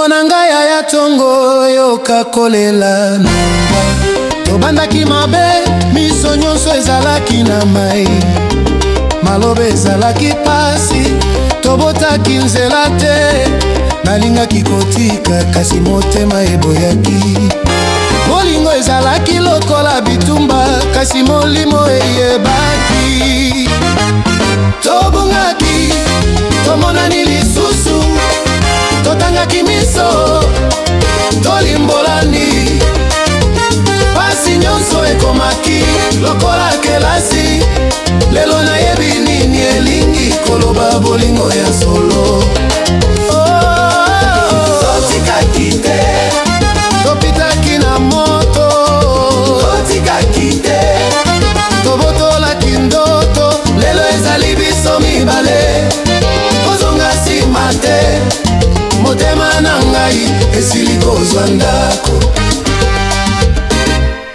bolingo na ngai ya tongo yoka kolela nanga tobandaki mabe miso nyonso ezalaki na mai malobe ezalaki pasi tobotaki nzela te nalingaki kotika kasi motema eboyaki bolingo ezalaki lokola bitumba kasi molimo eyebaki tobungaki tomonani lisusu totangaki miso tolimbolani pasi nyonso ekomaki lokola kelasi lelo nayebi nini elingi koloba bolingo ya solo totikaki te topitaki na moto totikaki te tobotolaki ndoto lelo ezali biso mibale kozonga nsima te motema na ngai esili kozwa ndako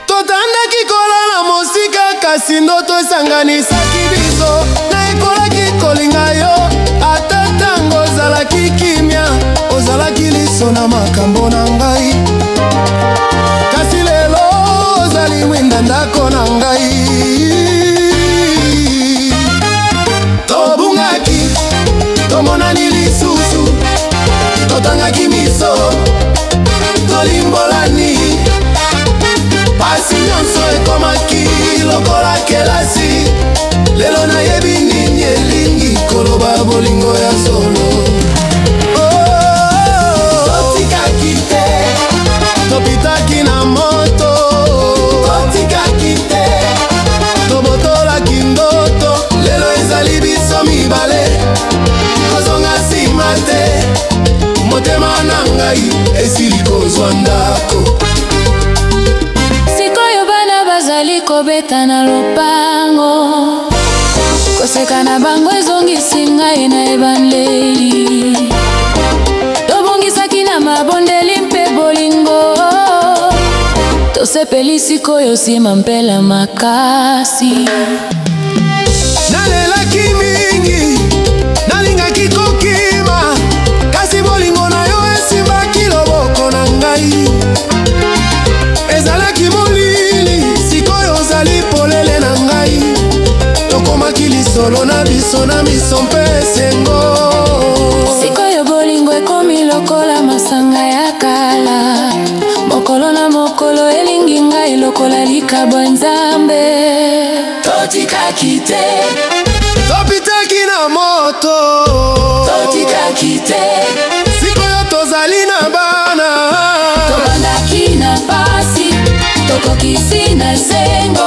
totandaki kolala mosika kasi ndoto esanganisaki biso na ekolaki kolinga yo ata ntango ozalaki kimia ozalaki liso na makambo na ngai kasi lelo ozali mwinda ndako na ngai tobungaki tomonani lisusu totangaki miso tolimbolani pasi nyonso ekomaki lokola kelasi lelo nayebi nini elingi koloba bolingo ya solo totikaki te topitaki na moto totikaki te tobotolaki ndoto lelo ezali biso mibale kozonga nsima te motema na ngai esili kozwa ndako sikoyo bana bazali kobeta na lopango koseka na bango ezongisi ngai na ebanleli tobongisaki na mabondeli mpe bolingo tosepeli sikoyo nsima mpela makasi nalelaki mingi nalingaki kokima kasi bolingo na yo esimbaki loboko na ngai ezalaki molili sikoyo ozali polele na ngai tokomaki lisolo na biso na miso mpe esengo sikoyo bolingo ekomi lokola masanga ya kala mokolo na mokolo elingi ngai lokola likabo nzambe totikaki te topitaki na moto totikaki te sikoyo tozali na bana tobandaki na pasi tokokisi na sengo